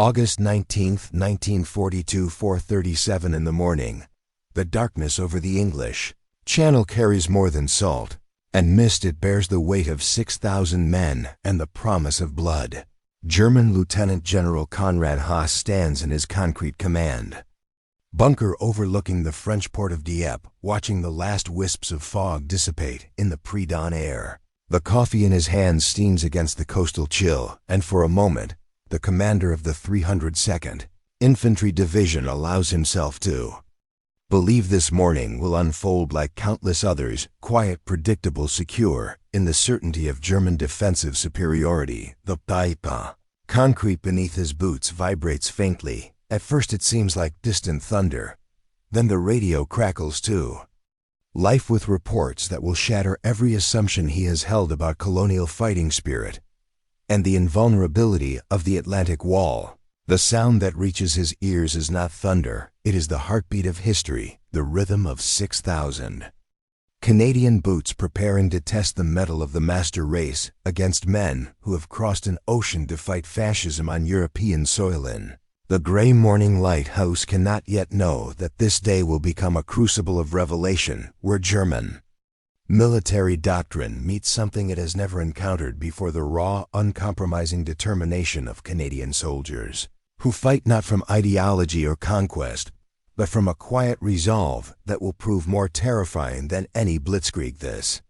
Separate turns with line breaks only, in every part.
August 19, 1942, 4:37 in the morning. The darkness over the English Channel carries more than salt and mist. It bears the weight of 6,000 men and the promise of blood. German Lieutenant General Konrad Haas stands in his concrete command bunker overlooking the French port of Dieppe, watching the last wisps of fog dissipate in the pre-dawn air. The coffee in his hands steams against the coastal chill, and for a moment, the commander of the 302nd Infantry Division allows himself to believe this morning will unfold like countless others, quiet, predictable, secure, in the certainty of German defensive superiority. The Dieppe concrete beneath his boots vibrates faintly. At first it seems like distant thunder. Then the radio crackles too. Life with reports that will shatter every assumption he has held about colonial fighting spirit and the invulnerability of the Atlantic Wall. The sound that reaches his ears is not thunder, it is the heartbeat of history, the rhythm of 6,000 Canadian boots preparing to test the mettle of the master race against men who have crossed an ocean to fight fascism on European soil. In the gray morning light, Haas cannot yet know that this day will become a crucible of revelation where German military doctrine meets something it has never encountered before: the raw, uncompromising determination of Canadian soldiers, who fight not from ideology or conquest, but from a quiet resolve that will prove more terrifying than any blitzkrieg. This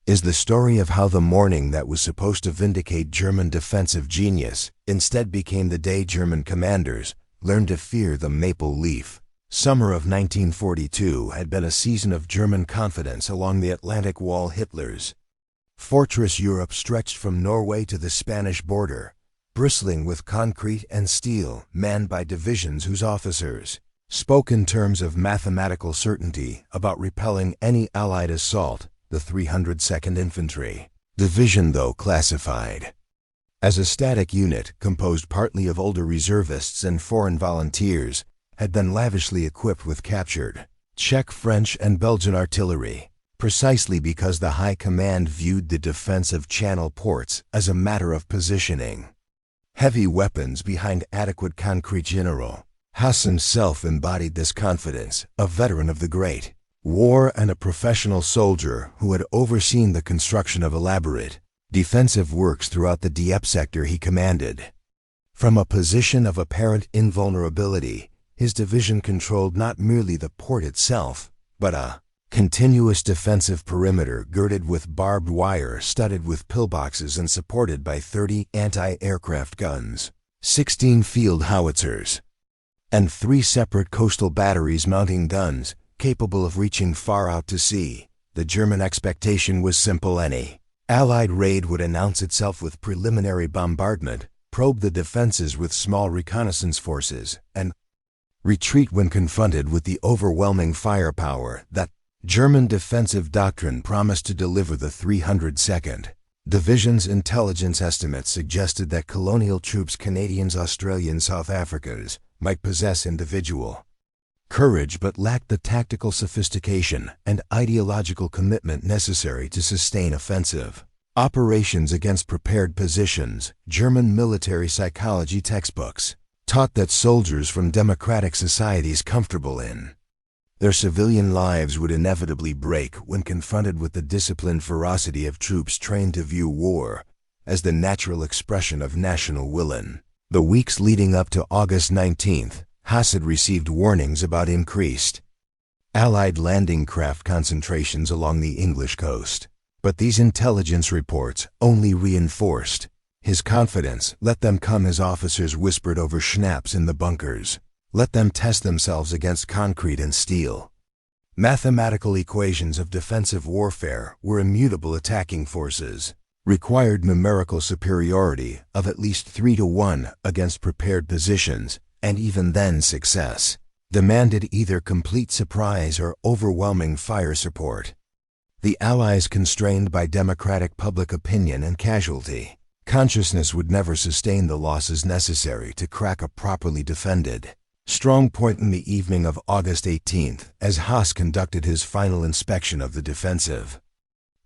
is the story of how the morning that was supposed to vindicate German defensive genius instead became the day German commanders learned to fear the maple leaf. Summer of 1942 had been a season of German confidence along the Atlantic Wall. Hitler's fortress Europe stretched from Norway to the Spanish border, bristling with concrete and steel, manned by divisions whose officers spoke in terms of mathematical certainty about repelling any Allied assault. The 302nd Infantry Division, though classified as a static unit composed partly of older reservists and foreign volunteers, had been lavishly equipped with captured Czech, French, and Belgian artillery, precisely because the High Command viewed the defense of Channel ports as a matter of positioning. Heavy weapons behind adequate concrete. General Haas himself embodied this confidence, a veteran of the Great War and a professional soldier who had overseen the construction of elaborate defensive works throughout the Dieppe sector he commanded. From a position of apparent invulnerability, his division controlled not merely the port itself, but a continuous defensive perimeter girded with barbed wire, studded with pillboxes, and supported by 30 anti-aircraft guns, 16 field howitzers, and 3 separate coastal batteries mounting guns capable of reaching far out to sea. The German expectation was simple: any Allied raid would announce itself with preliminary bombardment, probe the defenses with small reconnaissance forces, and retreat when confronted with the overwhelming firepower that German defensive doctrine promised to deliver. The 302nd Division's intelligence estimates suggested that colonial troops, Canadians, Australians, South Africans, might possess individual courage but lacked the tactical sophistication and ideological commitment necessary to sustain offensive operations against prepared positions. German military psychology textbooks taught that soldiers from democratic societies comfortable in their civilian lives would inevitably break when confronted with the disciplined ferocity of troops trained to view war as the natural expression of national will. In the weeks leading up to August 19th, Haas had received warnings about increased Allied landing craft concentrations along the English coast. But these intelligence reports only reinforced his confidence. Let them come, his officers whispered over schnapps in the bunkers. Let them test themselves against concrete and steel. Mathematical equations of defensive warfare were immutable. Attacking forces required numerical superiority of at least 3-1 against prepared positions, and even then success demanded either complete surprise or overwhelming fire support. The Allies, constrained by democratic public opinion and casualty consciousness, would never sustain the losses necessary to crack a properly defended strong point. In the evening of August 18th, as Haas conducted his final inspection of the defensive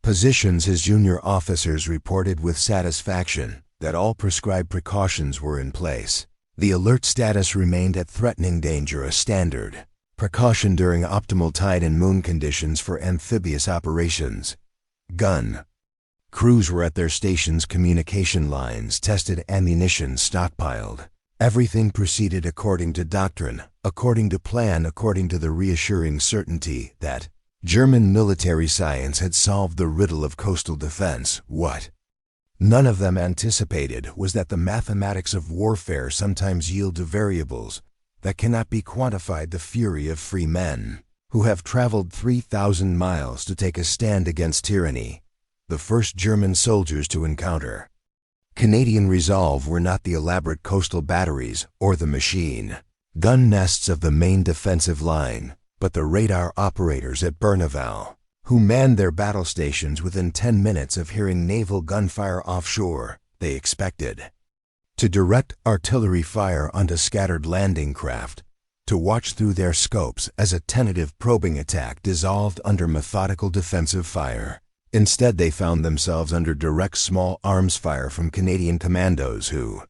positions, his junior officers reported with satisfaction that all prescribed precautions were in place. The alert status remained at threatening danger a standard precaution during optimal tide and moon conditions for amphibious operations. Gun crews were at their stations, communication lines tested, ammunition stockpiled. Everything proceeded according to doctrine, according to plan, according to the reassuring certainty that German military science had solved the riddle of coastal defense. What none of them anticipated was that the mathematics of warfare sometimes yield to variables that cannot be quantified. The fury of free men who have traveled 3,000 miles to take a stand against tyranny, the first German soldiers to encounter Canadian resolve were not the elaborate coastal batteries or the machine gun nests of the main defensive line, but the radar operators at Berneval, who manned their battle stations within 10 minutes of hearing naval gunfire offshore. They expected to direct artillery fire onto scattered landing craft, to watch through their scopes as a tentative probing attack dissolved under methodical defensive fire. Instead, they found themselves under direct small arms fire from Canadian commandos who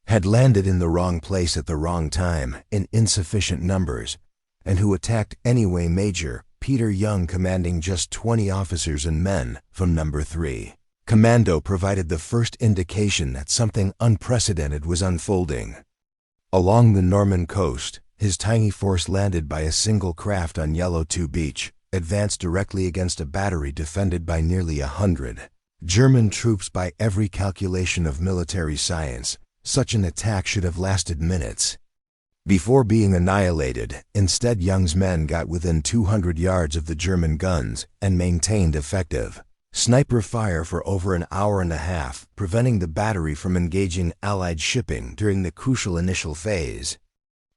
had landed in the wrong place at the wrong time in insufficient numbers, and who attacked anyway. Major Peter Young, commanding just 20 officers and men from No. 3 Commando, provided the first indication that something unprecedented was unfolding. Along the Norman coast, his tiny force landed by a single craft on Yellow 2 Beach, advanced directly against a battery defended by nearly 100 German troops. By every calculation of military science, such an attack should have lasted minutes before being annihilated. Instead, Young's men got within 200 yards of the German guns and maintained effective sniper fire for over an hour and a half, preventing the battery from engaging Allied shipping during the crucial initial phase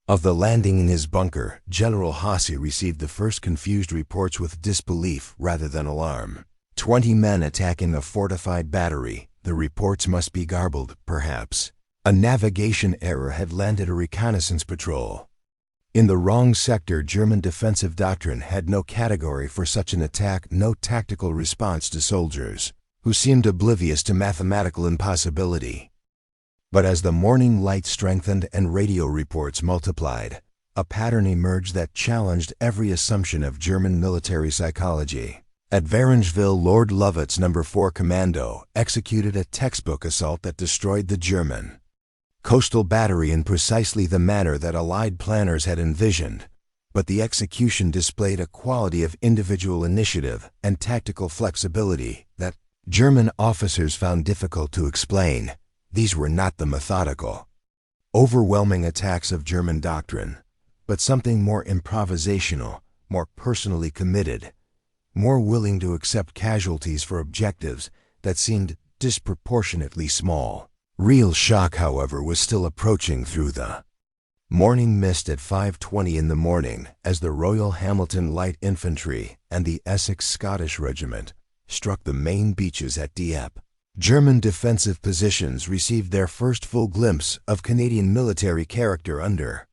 of the landing. In his bunker, General Hasse received the first confused reports with disbelief rather than alarm. 20 men attacking a fortified battery. The reports must be garbled, perhaps. A navigation error had landed a reconnaissance patrol in the wrong sector. German defensive doctrine had no category for such an attack, no tactical response to soldiers who seemed oblivious to mathematical impossibility. But as the morning light strengthened and radio reports multiplied, a pattern emerged that challenged every assumption of German military psychology. At Varengeville, Lord Lovett's No. 4 Commando executed a textbook assault that destroyed the German coastal battery in precisely the manner that Allied planners had envisioned, but the execution displayed a quality of individual initiative and tactical flexibility that German officers found difficult to explain. These were not the methodical, overwhelming attacks of German doctrine, but something more improvisational, more personally committed, more willing to accept casualties for objectives that seemed disproportionately small. Real shock, however, was still approaching through the morning mist at 5:20 in the morning as the Royal Hamilton Light Infantry and the Essex Scottish Regiment struck the main beaches at Dieppe. German defensive positions received their first full glimpse of Canadian military character under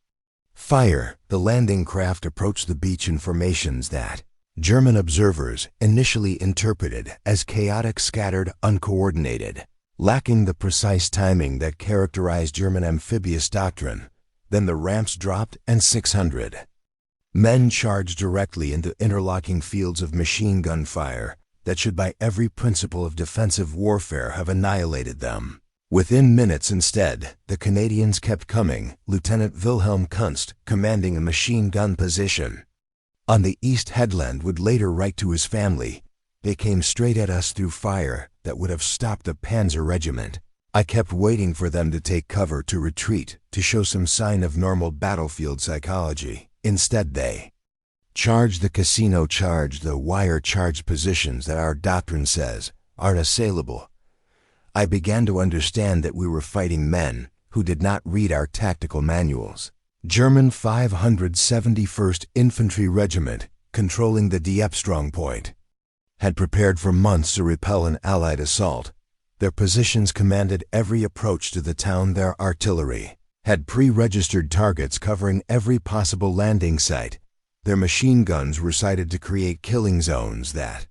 fire. The landing craft approached the beach in formations that German observers initially interpreted as chaotic, scattered, uncoordinated, lacking the precise timing that characterized German amphibious doctrine. Then the ramps dropped and 600 men charged directly into interlocking fields of machine gun fire that should by every principle of defensive warfare have annihilated them. Within minutes instead, the Canadians kept coming. Lieutenant Wilhelm Kunst, commanding a machine gun position on the East Headland, would later write to his family, "They came straight at us through fire that would have stopped a Panzer regiment. I kept waiting for them to take cover, to retreat, to show some sign of normal battlefield psychology. Instead, they charged the casino, charged the wire-charged positions that our doctrine says are unassailable." I began to understand that we were fighting men who did not read our tactical manuals. German 571st Infantry Regiment, controlling the Dieppe strongpoint, had prepared for months to repel an Allied assault. Their positions commanded every approach to the town. Their artillery had pre-registered targets covering every possible landing site. Their machine guns were sighted to create killing zones that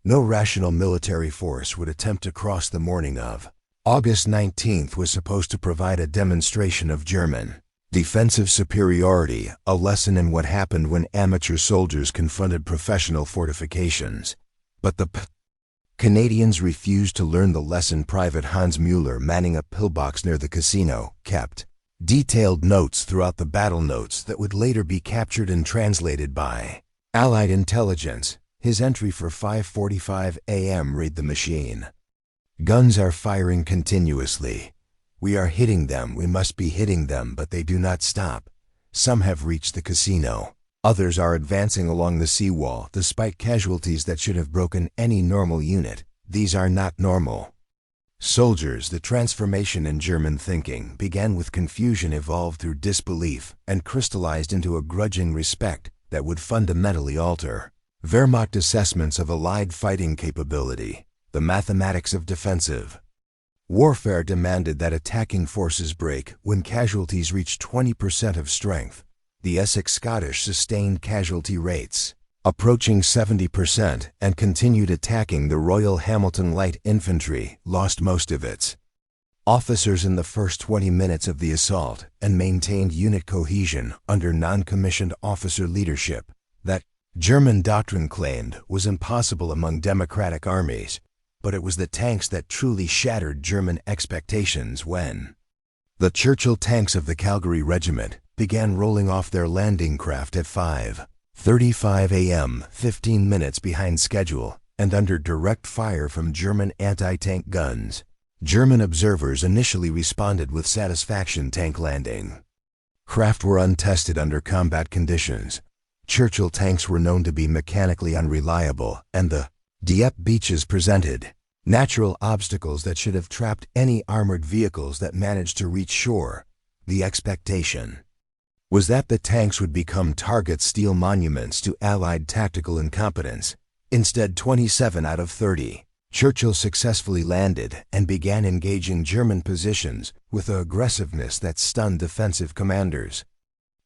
no rational military force would attempt to cross the morning of. August 19th was supposed to provide a demonstration of German defensive superiority, a lesson in what happened when amateur soldiers confronted professional fortifications. But the Canadians refused to learn the lesson. Private Hans Müller, manning a pillbox near the casino, kept detailed notes throughout the battle, notes that would later be captured and translated by Allied intelligence. His entry for 5:45 a.m. read: "The machine guns are firing continuously. We are hitting them, we must be hitting them, but they do not stop. Some have reached the casino. Others are advancing along the seawall, despite casualties that should have broken any normal unit. These are not normal soldiers." The transformation in German thinking began with confusion, evolved through disbelief, and crystallized into a grudging respect that would fundamentally alter Wehrmacht assessments of Allied fighting capability. The mathematics of defensive warfare demanded that attacking forces break when casualties reached 20% of strength. The Essex Scottish sustained casualty rates approaching 70% and continued attacking. The Royal Hamilton Light Infantry lost most of its officers in the first 20 minutes of the assault and maintained unit cohesion under non-commissioned officer leadership that German doctrine claimed was impossible among democratic armies. But it was the tanks that truly shattered German expectations when the Churchill tanks of the Calgary Regiment began rolling off their landing craft at 5:35 a.m., 15 minutes behind schedule, and under direct fire from German anti-tank guns. German observers initially responded with satisfaction. Tank landing craft were untested under combat conditions. Churchill tanks were known to be mechanically unreliable, and the Dieppe beaches presented natural obstacles that should have trapped any armored vehicles that managed to reach shore. The expectation was that the tanks would become targets, steel monuments to Allied tactical incompetence. Instead, 27 out of 30 Churchill successfully landed and began engaging German positions with an aggressiveness that stunned defensive commanders.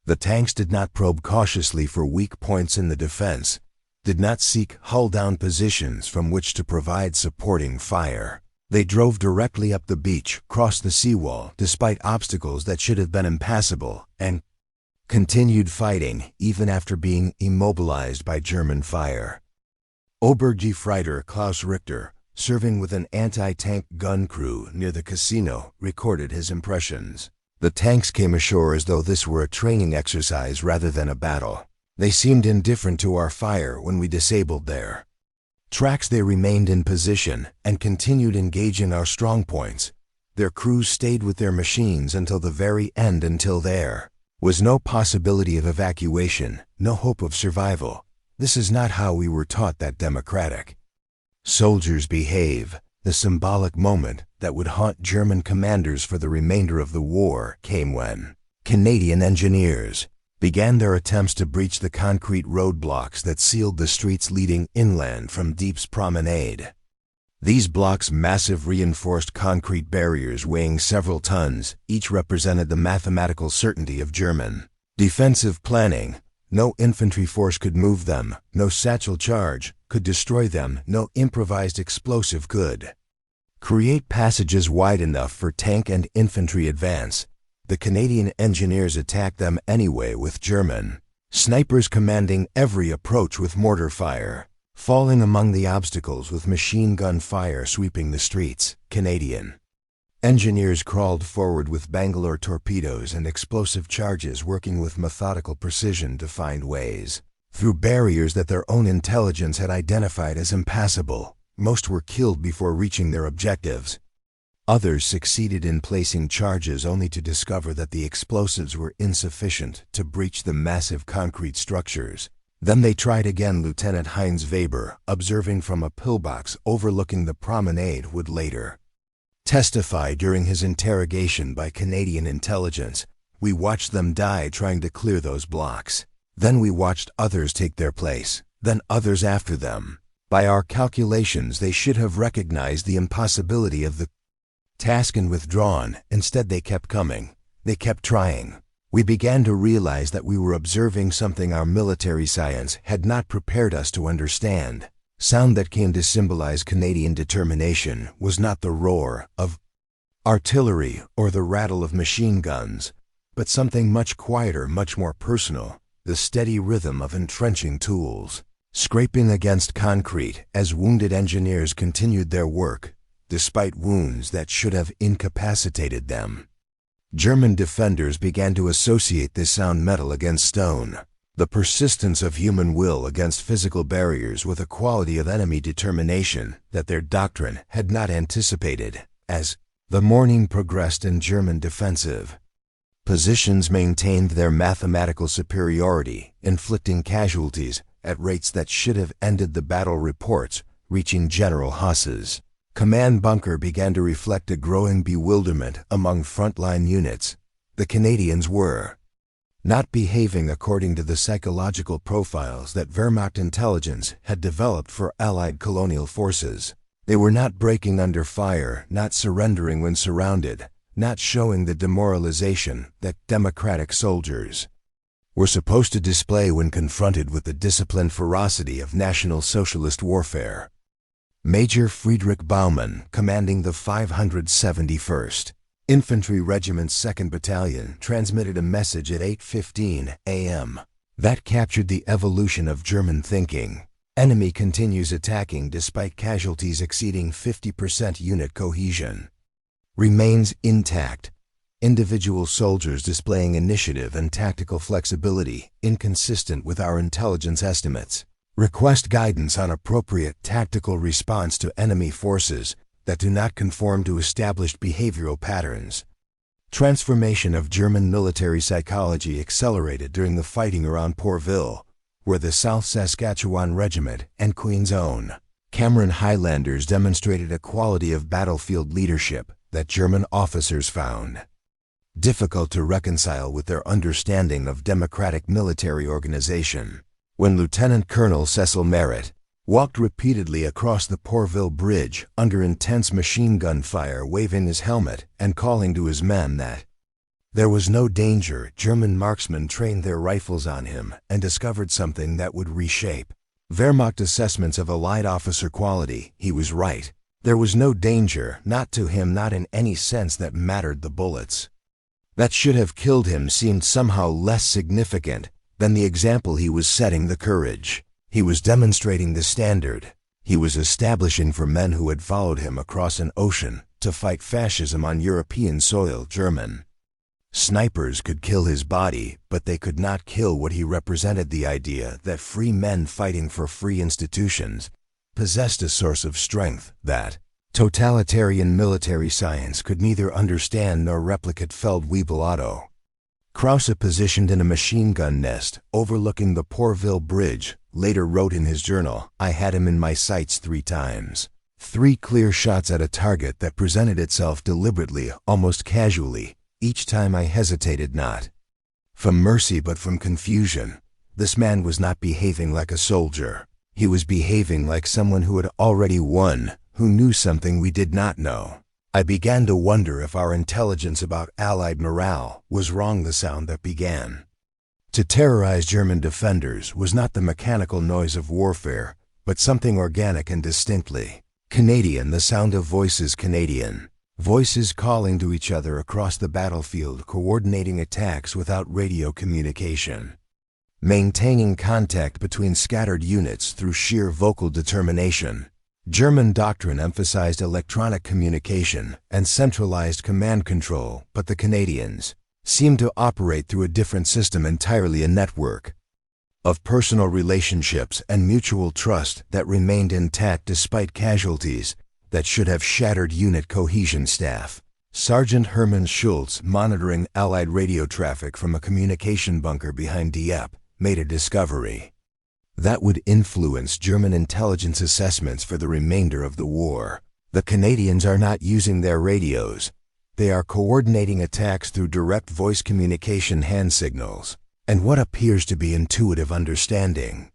The tanks did not probe cautiously for weak points in the defense, did not seek hull-down positions from which to provide supporting fire. They drove directly up the beach, crossed the seawall despite obstacles that should have been impassable, and continued fighting even after being immobilized by German fire. Obergefreiter Klaus Richter, serving with an anti-tank gun crew near the casino, recorded his impressions. "The tanks came ashore as though this were a training exercise rather than a battle. They seemed indifferent to our fire when we disabled their tracks. They remained in position and continued engaging our strong points. Their crews stayed with their machines until the very end, until there was no possibility of evacuation, no hope of survival. This is not how we were taught that democratic soldiers behave." The symbolic moment that would haunt German commanders for the remainder of the war came when Canadian engineers began their attempts to breach the concrete roadblocks that sealed the streets leading inland from Dieppe's promenade. These blocks, massive reinforced concrete barriers weighing several tons, each represented the mathematical certainty of German defensive planning. No infantry force could move them, no satchel charge could destroy them, no improvised explosive could create passages wide enough for tank and infantry advance. The Canadian engineers attacked them anyway, with German snipers commanding every approach with mortar fire, falling among the obstacles with machine gun fire sweeping the streets. Canadian engineers crawled forward with Bangalore torpedoes and explosive charges, working with methodical precision to find ways through barriers that their own intelligence had identified as impassable. Most were killed before reaching their objectives. Others succeeded in placing charges only to discover that the explosives were insufficient to breach the massive concrete structures. Then they tried again. Lieutenant Heinz Weber, observing from a pillbox overlooking the promenade, would later testify during his interrogation by Canadian intelligence, "We watched them die trying to clear those blocks. Then we watched others take their place, then others after them. By our calculations, they should have recognized the impossibility of the task and withdrawn. Instead, they kept coming. They kept trying. We began to realize that we were observing something our military science had not prepared us to understand. Sound that came to symbolize Canadian determination was not the roar of artillery, or the rattle of machine guns, but something much quieter, much more personal, the steady rhythm of entrenching tools, scraping against concrete as wounded engineers continued their work, despite wounds that should have incapacitated them. German defenders began to associate this sound metal against stone, the persistence of human will against physical barriers, with a quality of enemy determination that their doctrine had not anticipated. As the morning progressed in German defensive positions maintained their mathematical superiority, inflicting casualties at rates that should have ended the battle reports reaching General Haas's command bunker began to reflect a growing bewilderment among frontline units. The Canadians were not behaving according to the psychological profiles that Wehrmacht intelligence had developed for Allied colonial forces. They were not breaking under fire, not surrendering when surrounded, not showing the demoralization that democratic soldiers were supposed to display when confronted with the disciplined ferocity of National Socialist warfare. Major Friedrich Baumann, commanding the 571st Infantry Regiment's 2nd Battalion, transmitted a message at 8:15 a.m. that captured the evolution of German thinking. Enemy continues attacking despite casualties exceeding 50%. Unit cohesion remains intact. Individual soldiers displaying initiative and tactical flexibility inconsistent with our intelligence estimates. Request guidance on appropriate tactical response to enemy forces that do not conform to established behavioral patterns. Transformation of German military psychology accelerated during the fighting around Portville, where the South Saskatchewan Regiment and Queen's Own Cameron Highlanders demonstrated a quality of battlefield leadership that German officers found difficult to reconcile with their understanding of democratic military organization. When Lieutenant Colonel Cecil Merritt walked repeatedly across the Portville Bridge under intense machine gun fire, waving his helmet and calling to his men that there was no danger, German marksmen trained their rifles on him and discovered something that would reshape Wehrmacht assessments of Allied officer quality. He was right. There was no danger, not to him, not in any sense that mattered. The bullets that should have killed him seemed somehow less significant than the example he was setting, the courage he was demonstrating, the standard he was establishing for men who had followed him across an ocean to fight fascism on European soil. German snipers could kill his body, but they could not kill what he represented, the idea that free men fighting for free institutions possessed a source of strength that totalitarian military science could neither understand nor replicate. Feldwebel Otto Krause, positioned in a machine gun nest overlooking the Portville Bridge, later wrote in his journal, "I had him in my sights 3 times. 3 clear shots at a target that presented itself deliberately, almost casually. Each time I hesitated, not from mercy but from confusion. This man was not behaving like a soldier. He was behaving like someone who had already won, who knew something we did not know. I began to wonder if our intelligence about Allied morale was wrong." The sound that began to terrorize German defenders was not the mechanical noise of warfare, but something organic and distinctly Canadian, the sound of voices, Canadian voices calling to each other across the battlefield, coordinating attacks without radio communication, maintaining contact between scattered units through sheer vocal determination. German doctrine emphasized electronic communication and centralized command control, but the Canadians seemed to operate through a different system entirely, a network of personal relationships and mutual trust that remained intact despite casualties that should have shattered unit cohesion. Staff Sergeant Hermann Schultz, monitoring Allied radio traffic from a communication bunker behind Dieppe, made a discovery that would influence German intelligence assessments for the remainder of the war. The Canadians are not using their radios. They are coordinating attacks through direct voice communication, hand signals, and what appears to be intuitive understanding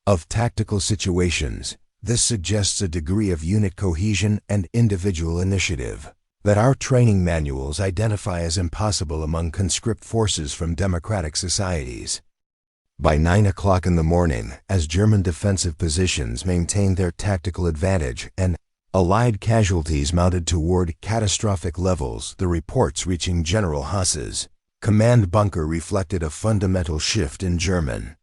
of tactical situations. This suggests a degree of unit cohesion and individual initiative that our training manuals identify as impossible among conscript forces from democratic societies. By 9 o'clock in the morning, as German defensive positions maintained their tactical advantage and Allied casualties mounted toward catastrophic levels, the reports reaching General Huss's command bunker reflected a fundamental shift in German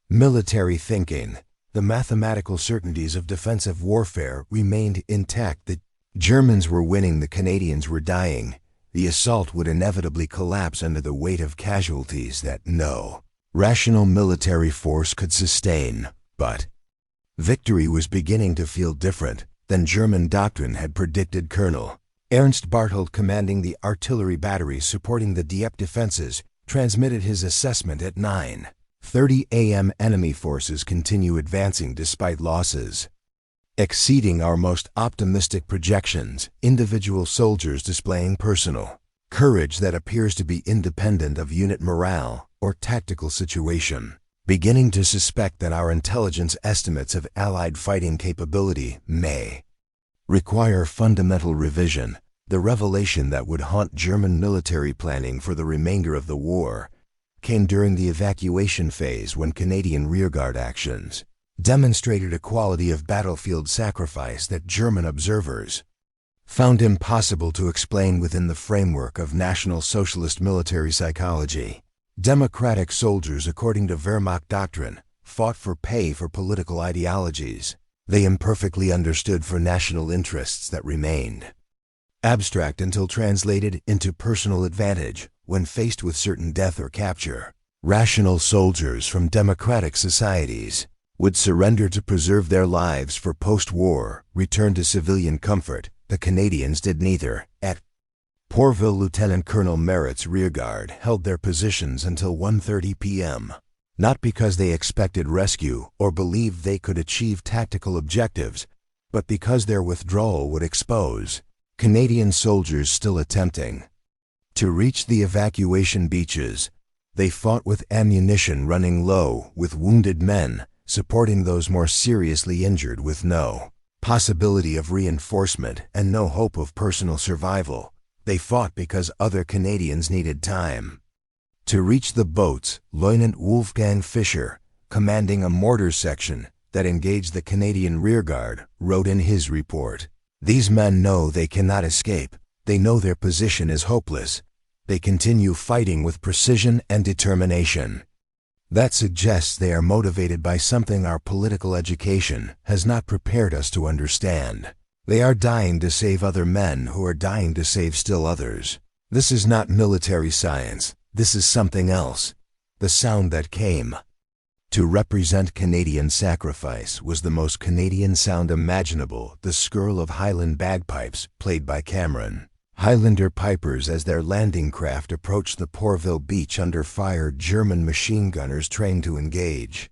military thinking. The mathematical certainties of defensive warfare remained intact. The Germans were winning, the Canadians were dying. The assault would inevitably collapse under the weight of casualties that no rational military force could sustain. But victory was beginning to feel different than German doctrine had predicted. Colonel Ernst Barthold, commanding the artillery batteries supporting the Dieppe defenses, transmitted his assessment at 9:30 a.m. Enemy forces continue advancing despite losses exceeding our most optimistic projections, individual soldiers displaying personal courage that appears to be independent of unit morale or tactical situation, beginning to suspect that our intelligence estimates of Allied fighting capability may require fundamental revision. The revelation that would haunt German military planning for the remainder of the war came during the evacuation phase, when Canadian rearguard actions demonstrated a quality of battlefield sacrifice that German observers found impossible to explain within the framework of National Socialist military psychology. Democratic soldiers, according to Wehrmacht doctrine, fought for pay for political ideologies they imperfectly understood, for national interests that remained abstract until translated into personal advantage when faced with certain death or capture. Rational soldiers from democratic societies would surrender to preserve their lives for post-war return to civilian comfort. The Canadians did neither. At Pourville, Lieutenant Colonel Merritt's rearguard held their positions until 1:30 p.m., not because they expected rescue or believed they could achieve tactical objectives, but because their withdrawal would expose Canadian soldiers still attempting to reach the evacuation beaches. They fought with ammunition running low, with wounded men supporting those more seriously injured, with no possibility of reinforcement and no hope of personal survival. They fought because other Canadians needed time to reach the boats. Lieutenant Wolfgang Fischer, commanding a mortar section that engaged the Canadian rearguard, wrote in his report, "These men know they cannot escape. They know their position is hopeless. They continue fighting with precision and determination. That suggests they are motivated by something our political education has not prepared us to understand. They are dying to save other men who are dying to save still others. This is not military science. This is something else." The sound that came to represent Canadian sacrifice was the most Canadian sound imaginable, the skirl of Highland bagpipes played by Cameron Highlander pipers as their landing craft approached the Pourville beach under fire. German machine gunners trained to engage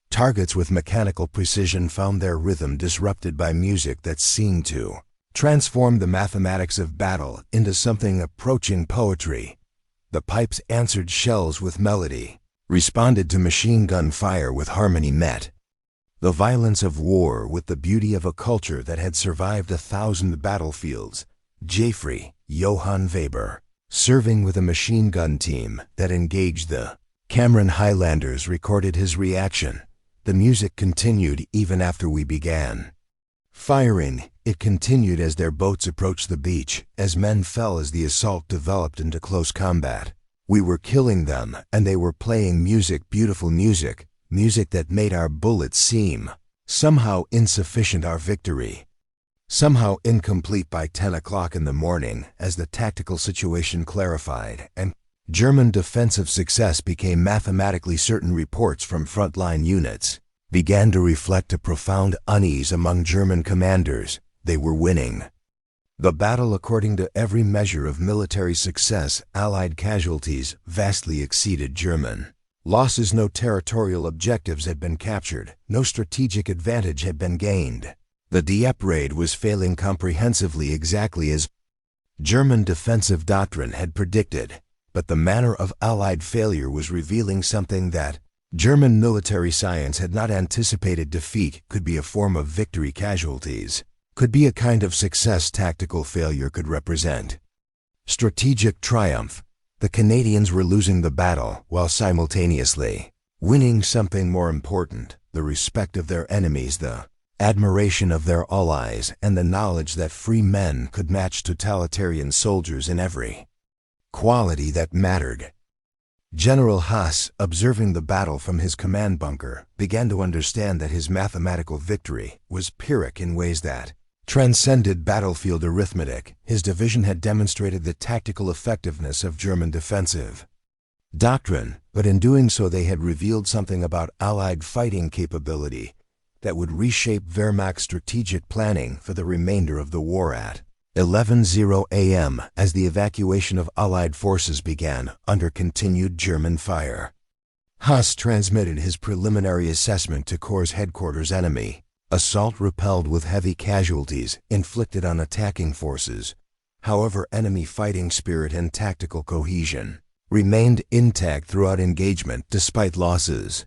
targets with mechanical precision found their rhythm disrupted by music that seemed to transform the mathematics of battle into something approaching poetry. The pipes answered shells with melody, responded to machine gun fire with harmony, met the violence of war with the beauty of a culture that had survived 1,000 battlefields. Jeffrey Johann Weber, serving with a machine gun team that engaged the Cameron Highlanders, recorded his reaction. "The music continued even after we began firing. It continued as their boats approached the beach, as men fell, as the assault developed into close combat. We were killing them, and they were playing music, beautiful music, music that made our bullets seem somehow insufficient, our victory somehow incomplete." By 10 o'clock in the morning, as the tactical situation clarified and German defensive success became mathematically certain, reports from frontline units began to reflect a profound unease among German commanders. They were winning the battle according to every measure of military success. Allied casualties vastly exceeded German losses. No territorial objectives had been captured. No strategic advantage had been gained. The Dieppe raid was failing comprehensively, exactly as German defensive doctrine had predicted. But the manner of Allied failure was revealing something that German military science had not anticipated. Defeat could be a form of victory. Casualties could be a kind of success. Tactical failure could represent strategic triumph. The Canadians were losing the battle while simultaneously winning something more important, the respect of their enemies, the admiration of their allies, and the knowledge that free men could match totalitarian soldiers in every quality that mattered. General Haas, observing the battle from his command bunker, began to understand that his mathematical victory was Pyrrhic in ways that transcended battlefield arithmetic. His division had demonstrated the tactical effectiveness of German defensive doctrine, but in doing so they had revealed something about Allied fighting capability that would reshape Wehrmacht's strategic planning for the remainder of the war. At 11:00 a.m., as the evacuation of Allied forces began under continued German fire, Haas transmitted his preliminary assessment to Corps' headquarters. Enemy assault repelled with heavy casualties inflicted on attacking forces. However, enemy fighting spirit and tactical cohesion remained intact throughout engagement despite losses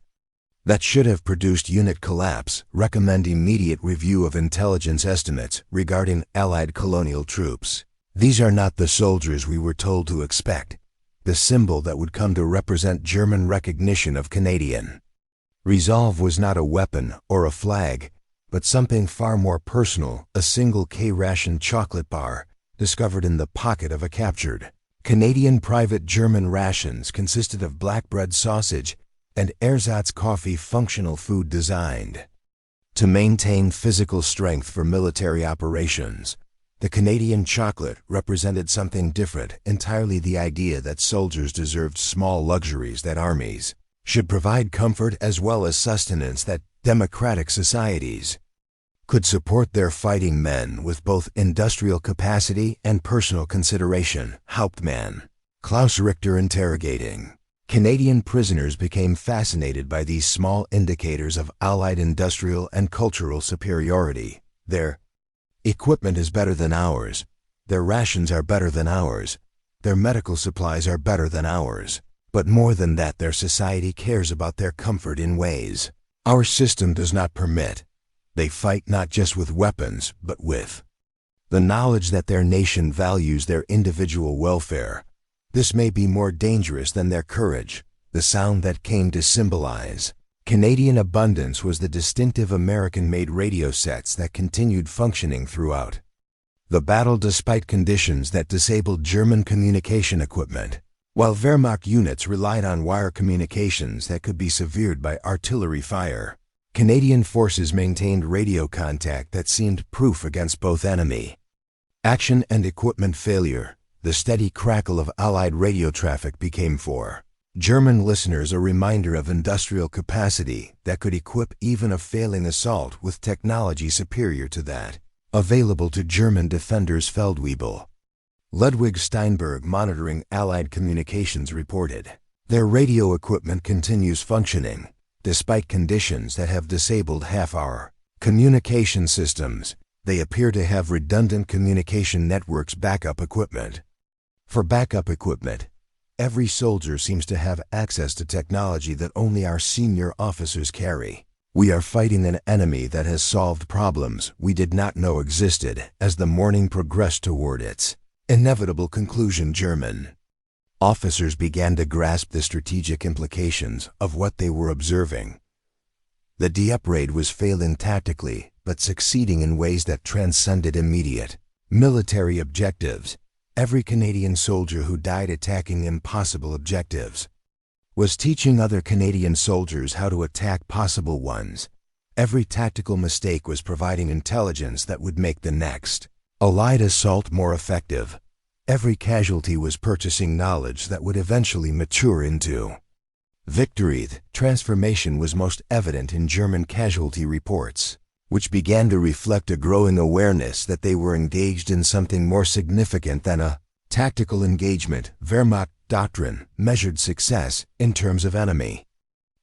that should have produced unit collapse. Recommend immediate review of intelligence estimates regarding Allied colonial troops. These are not the soldiers we were told to expect, the symbol that would come to represent German recognition of Canadian resolve was not a weapon or a flag, but something far more personal, a single K-ration chocolate bar discovered in the pocket of a captured Canadian private. German rations consisted of black bread, sausage, and ersatz coffee, functional food designed to maintain physical strength for military operations. The Canadian chocolate represented something different entirely, the idea that soldiers deserved small luxuries, that armies should provide comfort as well as sustenance, that democratic societies could support their fighting men with both industrial capacity and personal consideration. Hauptmann Klaus Richter interrogating Canadian prisoners became fascinated by these small indicators of Allied industrial and cultural superiority. Their equipment is better than ours. Their rations are better than ours. Their medical supplies are better than ours. But more than that, their society cares about their comfort in ways our system does not permit. They fight not just with weapons, but with the knowledge that their nation values their individual welfare. This may be more dangerous than their courage. The sound that came to symbolize Canadian abundance was the distinctive American-made radio sets that continued functioning throughout the battle despite conditions that disabled German communication equipment. While Wehrmacht units relied on wire communications that could be severed by artillery fire, Canadian forces maintained radio contact that seemed proof against both enemy action and equipment failure. The steady crackle of Allied radio traffic became for German listeners a reminder of industrial capacity that could equip even a failing assault with technology superior to that available to German defenders. Feldwebel Ludwig Steinberg, monitoring Allied communications, reported, "Their radio equipment continues functioning, despite conditions that have disabled half our communication systems. They appear to have redundant communication networks." Backup equipment. For backup equipment, every soldier seems to have access to technology that only our senior officers carry. We are fighting an enemy that has solved problems we did not know existed. As the morning progressed toward its inevitable conclusion, German officers began to grasp the strategic implications of what they were observing. The Dieppe raid was failing tactically, but succeeding in ways that transcended immediate military objectives. Every Canadian soldier who died attacking impossible objectives was teaching other Canadian soldiers how to attack possible ones. Every tactical mistake was providing intelligence that would make the next Allied assault more effective. Every casualty was purchasing knowledge that would eventually mature into victory. The transformation was most evident in German casualty reports, which began to reflect a growing awareness that they were engaged in something more significant than a tactical engagement. Wehrmacht doctrine measured success in terms of enemy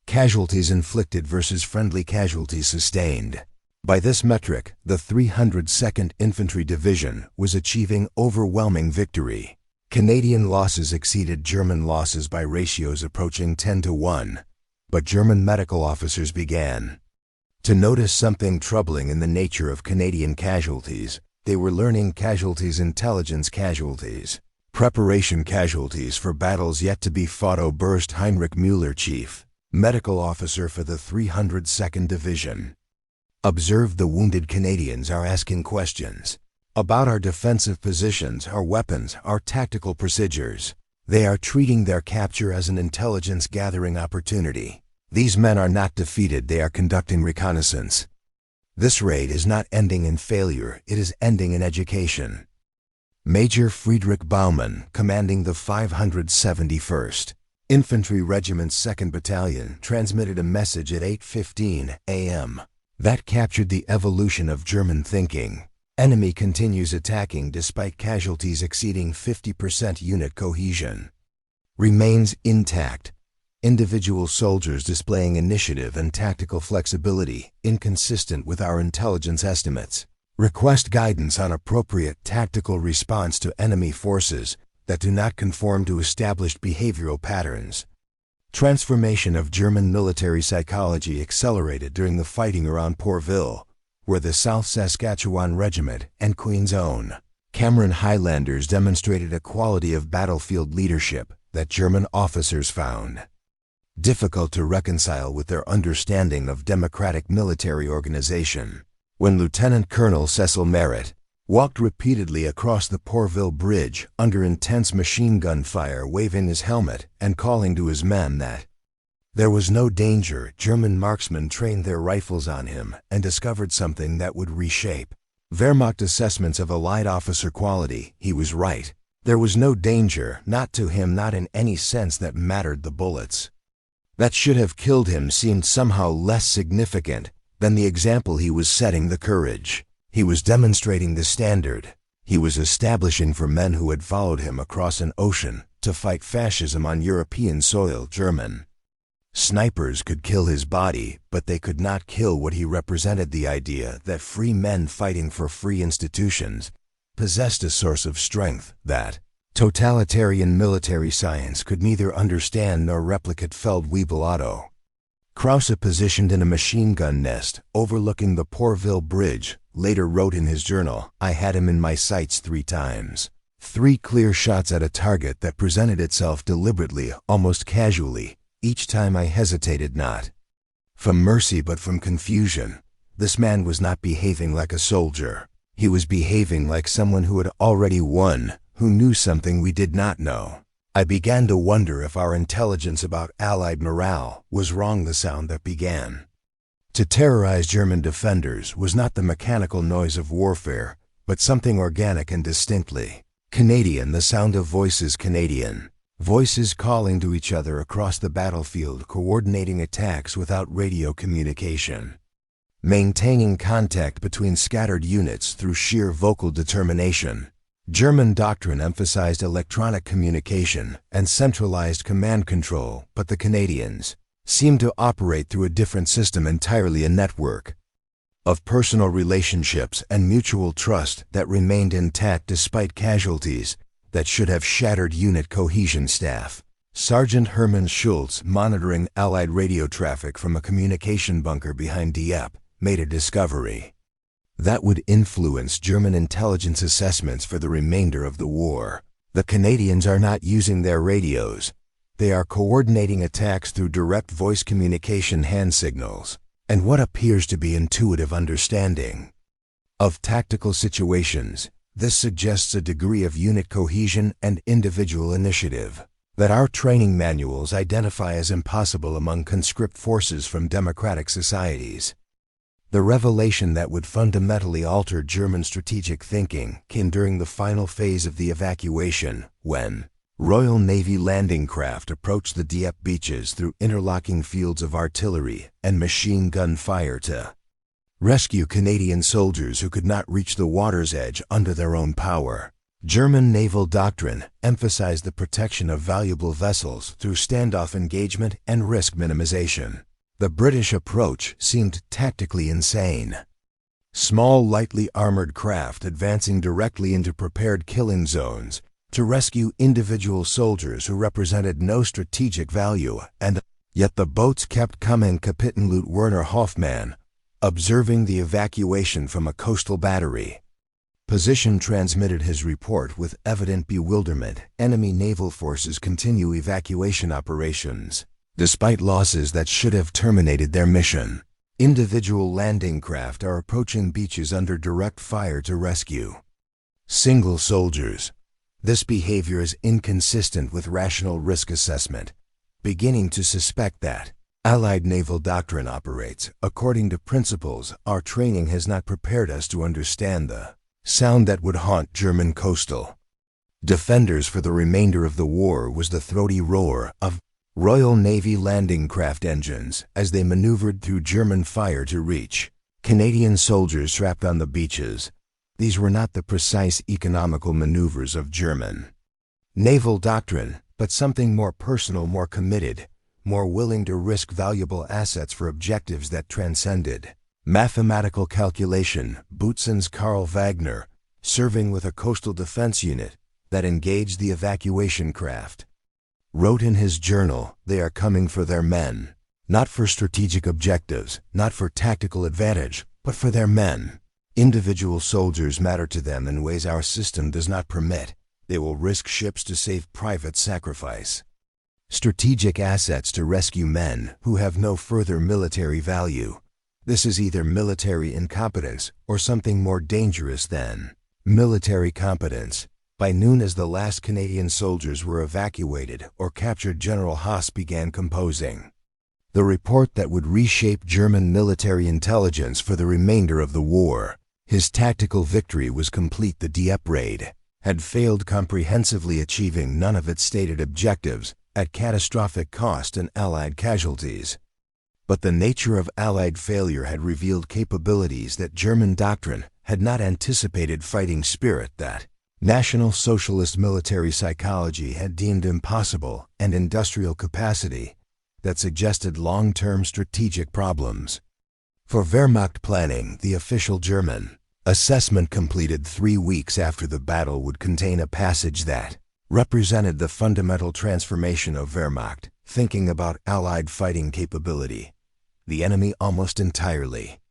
casualties inflicted versus friendly casualties sustained. By this metric, the 302nd Infantry Division was achieving overwhelming victory. Canadian losses exceeded German losses by ratios approaching 10-1, but German medical officers began to notice something troubling in the nature of Canadian casualties. They were learning casualties, intelligence casualties, preparation casualties for battles yet to be fought. Oberst Heinrich Müller, chief medical officer for the 302nd Division, Observe the wounded Canadians are asking questions about our defensive positions, our weapons, our tactical procedures. They are treating their capture as an intelligence-gathering opportunity. These men are not defeated, they are conducting reconnaissance. This raid is not ending in failure, it is ending in education. Major Friedrich Baumann, commanding the 571st Infantry Regiment's 2nd Battalion, transmitted a message at 8:15 a.m. that captured the evolution of German thinking. Enemy continues attacking despite casualties exceeding 50%. Unit cohesion remains intact. Individual soldiers displaying initiative and tactical flexibility, inconsistent with our intelligence estimates. Request guidance on appropriate tactical response to enemy forces that do not conform to established behavioral patterns. Transformation of German military psychology accelerated during the fighting around Portville, where the South Saskatchewan Regiment and Queen's Own Cameron Highlanders demonstrated a quality of battlefield leadership that German officers found difficult to reconcile with their understanding of democratic military organization. When Lieutenant Colonel Cecil Merritt walked repeatedly across the Portville Bridge under intense machine gun fire, waving his helmet and calling to his men that there was no danger, German marksmen trained their rifles on him and discovered something that would reshape Wehrmacht assessments of Allied officer quality. He was right. There was no danger, not to him, not in any sense that mattered. The bullets that should have killed him seemed somehow less significant than the example he was setting, the courage he was demonstrating, the standard he was establishing for men who had followed him across an ocean to fight fascism on European soil. German snipers could kill his body, but they could not kill what he represented. The idea that free men fighting for free institutions possessed a source of strength that totalitarian military science could neither understand nor replicate. Feldwebel Otto Krause, positioned in a machine gun nest overlooking the Portville Bridge, later wrote in his journal, "I had him in my sights 3 times. 3 clear shots at a target that presented itself deliberately, almost casually. Each time I hesitated, not from mercy but from confusion." This man was not behaving like a soldier. He was behaving like someone who had already won, who knew something we did not know. I began to wonder if our intelligence about Allied morale was wrong. The sound that began to terrorize German defenders was not the mechanical noise of warfare, but something organic and distinctly Canadian. The sound of voices, Canadian voices calling to each other across the battlefield, coordinating attacks without radio communication, maintaining contact between scattered units through sheer vocal determination. German doctrine emphasized electronic communication and centralized command control, but the Canadians seemed to operate through a different system entirely, a network of personal relationships and mutual trust that remained intact despite casualties that should have shattered unit cohesion. Staff Sergeant Hermann Schultz, monitoring Allied radio traffic from a communication bunker behind Dieppe, made a discovery that would influence German intelligence assessments for the remainder of the war. The Canadians are not using their radios. They are coordinating attacks through direct voice communication, hand signals, and what appears to be intuitive understanding of tactical situations. This suggests a degree of unit cohesion and individual initiative that our training manuals identify as impossible among conscript forces from democratic societies. The revelation that would fundamentally alter German strategic thinking came during the final phase of the evacuation, when Royal Navy landing craft approached the Dieppe beaches through interlocking fields of artillery and machine gun fire to rescue Canadian soldiers who could not reach the water's edge under their own power. German naval doctrine emphasized the protection of valuable vessels through standoff engagement and risk minimization. The British approach seemed tactically insane. Small, lightly armored craft advancing directly into prepared killing zones to rescue individual soldiers who represented no strategic value, and yet the boats kept coming. Kapitänleut Werner Hoffmann, observing the evacuation from a coastal battery position, transmitted his report with evident bewilderment. Enemy naval forces continue evacuation operations despite losses that should have terminated their mission. Individual landing craft are approaching beaches under direct fire to rescue single soldiers. This behavior is inconsistent with rational risk assessment, beginning to suspect that Allied naval doctrine operates according to principles our training has not prepared us to understand. The sound that would haunt German coastal defenders for the remainder of the war was the throaty roar of Royal Navy landing craft engines as they maneuvered through German fire to reach Canadian soldiers trapped on the beaches. These were not the precise economical maneuvers of German naval doctrine, but something more personal, more committed, more willing to risk valuable assets for objectives that transcended mathematical calculation. Butzen's Karl Wagner, serving with a coastal defense unit that engaged the evacuation craft, wrote in his journal, "They are coming for their men, not for strategic objectives, not for tactical advantage, but for their men. Individual soldiers matter to them in ways our system does not permit. They will risk ships to save private sacrifice. Strategic assets to rescue men who have no further military value. This is either military incompetence or something more dangerous than military competence." By noon, as the last Canadian soldiers were evacuated or captured, General Haas began composing the report that would reshape German military intelligence for the remainder of the war. His tactical victory was complete. The Dieppe raid had failed comprehensively, achieving none of its stated objectives, at catastrophic cost and Allied casualties. But the nature of Allied failure had revealed capabilities that German doctrine had not anticipated: fighting spirit that National Socialist military psychology had deemed impossible, and industrial capacity that suggested long-term strategic problems. For Wehrmacht planning, the official German assessment completed 3 weeks after the battle would contain a passage that represented the fundamental transformation of Wehrmacht thinking about Allied fighting capability. The enemy almost entirely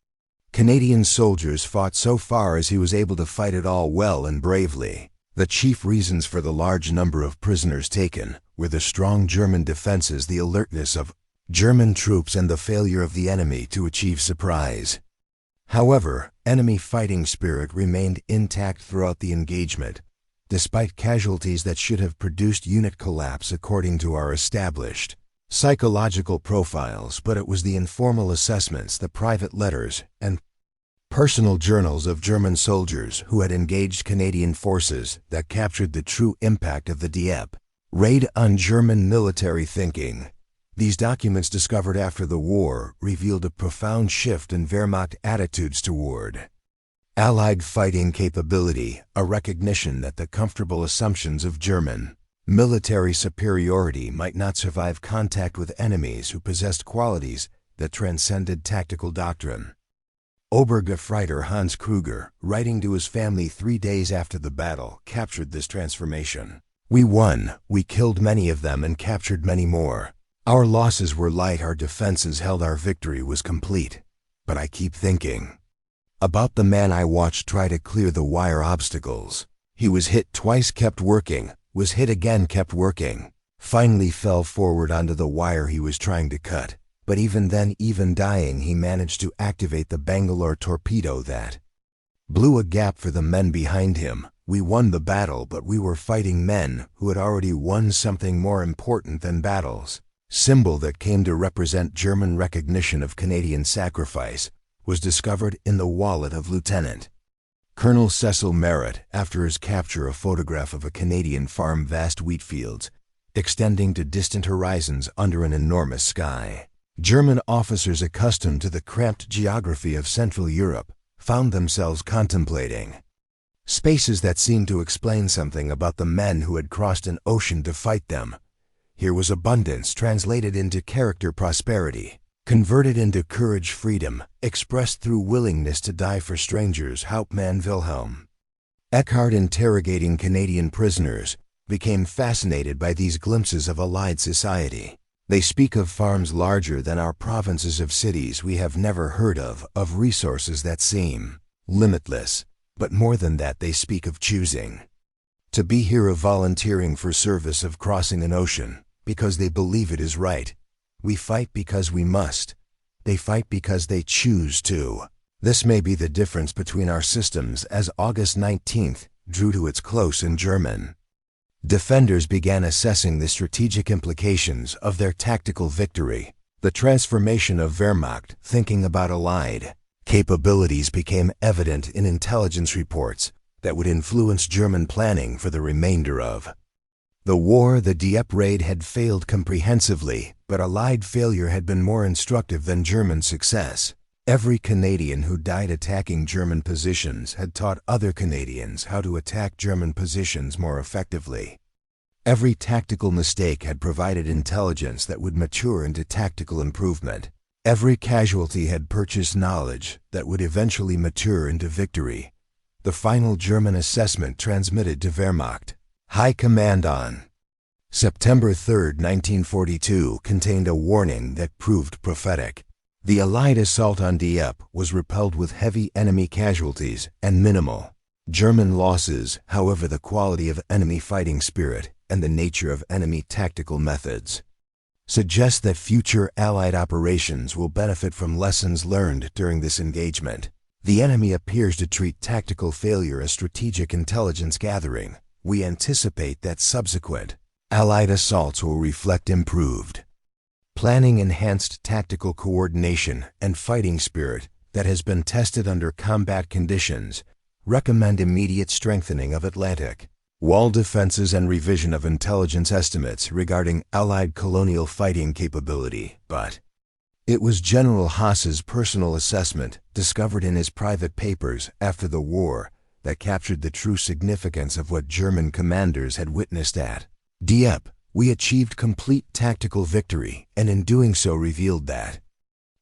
Canadian soldiers fought so far as he was able to fight it all well and bravely. The chief reasons for the large number of prisoners taken were the strong German defenses, the alertness of German troops, and the failure of the enemy to achieve surprise. However, enemy fighting spirit remained intact throughout the engagement, despite casualties that should have produced unit collapse according to our established psychological profiles. But it was the informal assessments, the private letters, and personal journals of German soldiers who had engaged Canadian forces that captured the true impact of the Dieppe raid on German military thinking. These documents, discovered after the war, revealed a profound shift in Wehrmacht attitudes toward Allied fighting capability, a recognition that the comfortable assumptions of German military superiority might not survive contact with enemies who possessed qualities that transcended tactical doctrine. Obergefreiter Hans Kruger, writing to his family 3 days after the battle, captured this transformation. "We won, we killed many of them and captured many more. Our losses were light, our defenses held, our victory was complete. But I keep thinking about the man I watched try to clear the wire obstacles. He was hit twice, kept working, was hit again, kept working, finally fell forward onto the wire he was trying to cut. But even then, even dying, he managed to activate the Bangalore torpedo that blew a gap for the men behind him. We won the battle, but we were fighting men who had already won something more important than battles." Symbol that came to represent German recognition of Canadian sacrifice was discovered in the wallet of Lieutenant Colonel Cecil Merritt after his capture. A photograph of a Canadian farm, vast wheat fields extending to distant horizons under an enormous sky. German officers accustomed to the cramped geography of Central Europe found themselves contemplating spaces that seemed to explain something about the men who had crossed an ocean to fight them. Here was abundance translated into character, prosperity converted into courage, freedom expressed through willingness to die for strangers. Hauptmann Wilhelm Eckhart, interrogating Canadian prisoners, became fascinated by these glimpses of Allied society. "They speak of farms larger than our provinces, of cities we have never heard of resources that seem limitless. But more than that, they speak of choosing to be here, of volunteering for service, of crossing an ocean because they believe it is right. We fight because we must. They fight because they choose to. This may be the difference between our systems, as August 19th drew to its close in German. Defenders began assessing the strategic implications of their tactical victory. The transformation of Wehrmacht thinking about Allied capabilities became evident in intelligence reports that would influence German planning for the remainder of the war. The Dieppe raid had failed comprehensively, but Allied failure had been more instructive than German success. Every Canadian who died attacking German positions had taught other Canadians how to attack German positions more effectively. Every tactical mistake had provided intelligence that would mature into tactical improvement. Every casualty had purchased knowledge that would eventually mature into victory. The final German assessment transmitted to Wehrmacht High Command on September 3, 1942 contained a warning that proved prophetic. The Allied assault on Dieppe was repelled with heavy enemy casualties and minimal German losses. However, the quality of enemy fighting spirit and the nature of enemy tactical methods suggest that future Allied operations will benefit from lessons learned during this engagement. The enemy appears to treat tactical failure as strategic intelligence gathering. We anticipate that subsequent Allied assaults will reflect improved planning, enhanced tactical coordination, and fighting spirit that has been tested under combat conditions. Recommend immediate strengthening of Atlantic wall defenses and revision of intelligence estimates regarding Allied colonial fighting capability. But it was General Haas's personal assessment, discovered in his private papers after the war, that captured the true significance of what German commanders had witnessed at Dieppe. We achieved complete tactical victory, and in doing so revealed that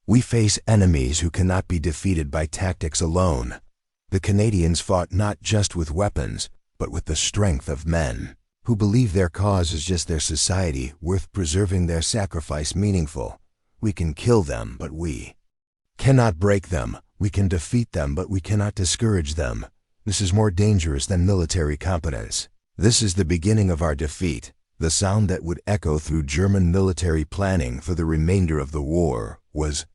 we face enemies who cannot be defeated by tactics alone. The Canadians fought not just with weapons, but with the strength of men who believe their cause is just their society worth preserving, their sacrifice meaningful. We can kill them, but we cannot break them. We can defeat them, but we cannot discourage them. This is more dangerous than military competence. This is the beginning of our defeat. The sound that would echo through German military planning for the remainder of the war was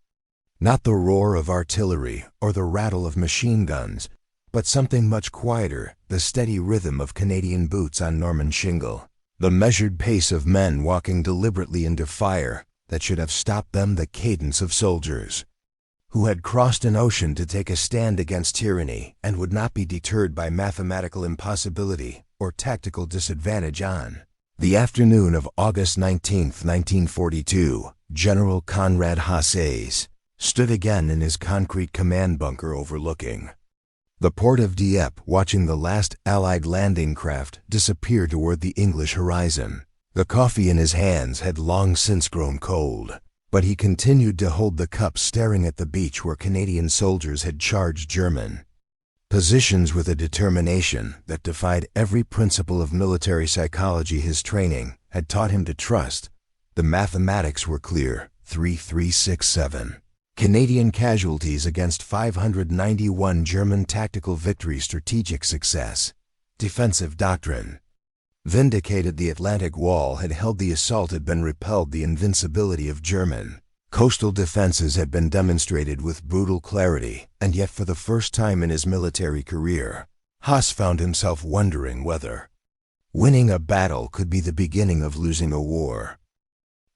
not the roar of artillery or the rattle of machine guns, but something much quieter, the steady rhythm of Canadian boots on Norman shingle, the measured pace of men walking deliberately into fire that should have stopped them, the cadence of soldiers who had crossed an ocean to take a stand against tyranny and would not be deterred by mathematical impossibility or tactical disadvantage. On the afternoon of August 19, 1942, General Conrad Haas stood again in his concrete command bunker overlooking the port of Dieppe, watching the last Allied landing craft disappear toward the English horizon. The coffee in his hands had long since grown cold, but he continued to hold the cup, staring at the beach where Canadian soldiers had charged German positions with a determination that defied every principle of military psychology his training had taught him to trust. The mathematics were clear: 3367. Canadian casualties against 591 German tactical victory. Strategic success. Defensive doctrine vindicated. The Atlantic Wall had held, the assault had been repelled, the invincibility of German coastal defenses had been demonstrated with brutal clarity, and yet for the first time in his military career, Haas found himself wondering whether winning a battle could be the beginning of losing a war.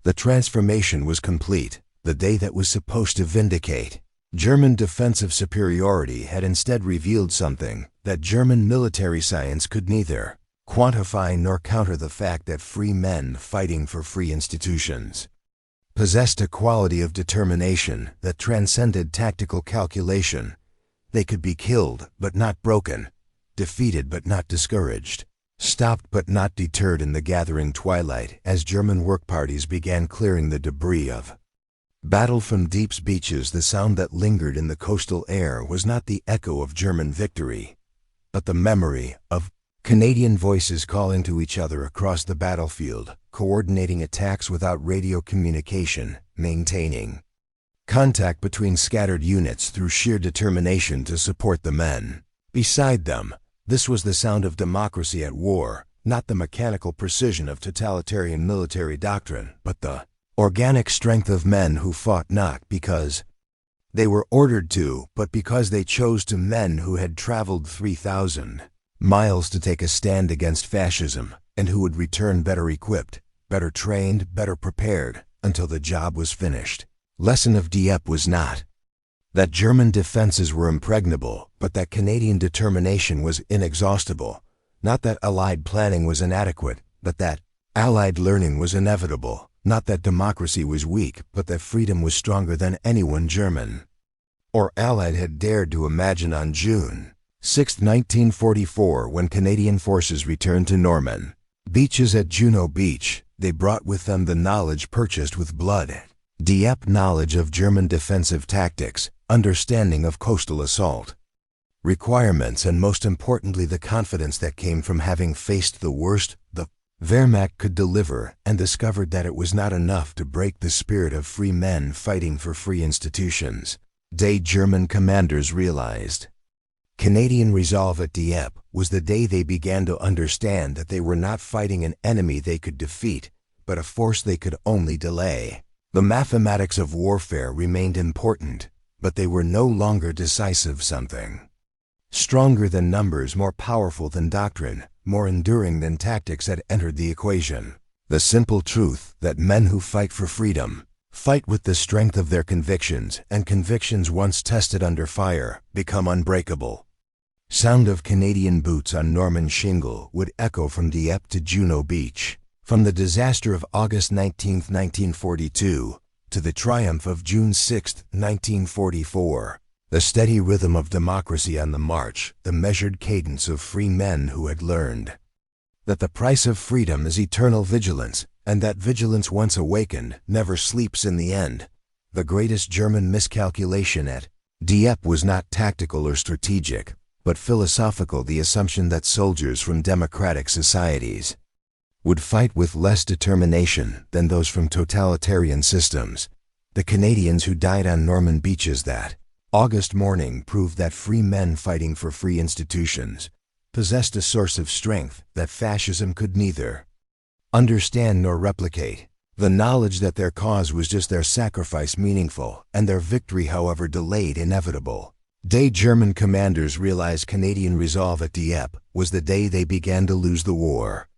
The transformation was complete. The day that was supposed to vindicate German defensive superiority had instead revealed something that German military science could neither quantify nor counter: the fact that free men fighting for free institutions possessed a quality of determination that transcended tactical calculation. They could be killed but not broken, defeated but not discouraged, stopped but not deterred. In the gathering twilight, as German work parties began clearing the debris of battle from Dieppe beaches, the sound that lingered in the coastal air was not the echo of German victory, but the memory of Canadian voices calling to each other across the battlefield, coordinating attacks without radio communication, maintaining contact between scattered units through sheer determination to support the men beside them. This was the sound of democracy at war, not the mechanical precision of totalitarian military doctrine, but the Organic strength of men who fought not because they were ordered to, but because they chose to, men who had traveled 3,000 miles to take a stand against fascism, and who would return better equipped, better trained, better prepared, until the job was finished. Lesson of Dieppe was not that German defenses were impregnable, but that Canadian determination was inexhaustible. Not that Allied planning was inadequate, but that Allied learning was inevitable. Not that democracy was weak, but that freedom was stronger than anyone German or Allied had dared to imagine. On June 6, 1944, when Canadian forces returned to Norman beaches at Juno Beach, they brought with them the knowledge purchased with blood. Dieppe knowledge of German defensive tactics, understanding of coastal assault requirements, and most importantly the confidence that came from having faced the worst the Wehrmacht could deliver, and discovered that it was not enough to break the spirit of free men fighting for free institutions. Day German commanders realized. Canadian resolve at Dieppe was the day they began to understand that they were not fighting an enemy they could defeat, but a force they could only delay. The mathematics of warfare remained important, but they were no longer decisive. Something stronger than numbers, more powerful than doctrine, more enduring than tactics had entered the equation. The simple truth that men who fight for freedom fight with the strength of their convictions, and convictions once tested under fire become unbreakable. Sound of Canadian boots on Norman shingle would echo from Dieppe to Juno Beach, from the disaster of August 19, 1942, to the triumph of June 6, 1944. The steady rhythm of democracy on the march, the measured cadence of free men who had learned that the price of freedom is eternal vigilance, and that vigilance once awakened never sleeps in the end. The greatest German miscalculation at Dieppe was not tactical or strategic, but philosophical: the assumption that soldiers from democratic societies would fight with less determination than those from totalitarian systems. The Canadians who died on Norman beaches that August morning proved that free men fighting for free institutions possessed a source of strength that fascism could neither understand nor replicate. The knowledge that their cause was just their sacrifice meaningful, and their victory, however delayed, inevitable. Day German commanders realized Canadian resolve at Dieppe was the day they began to lose the war.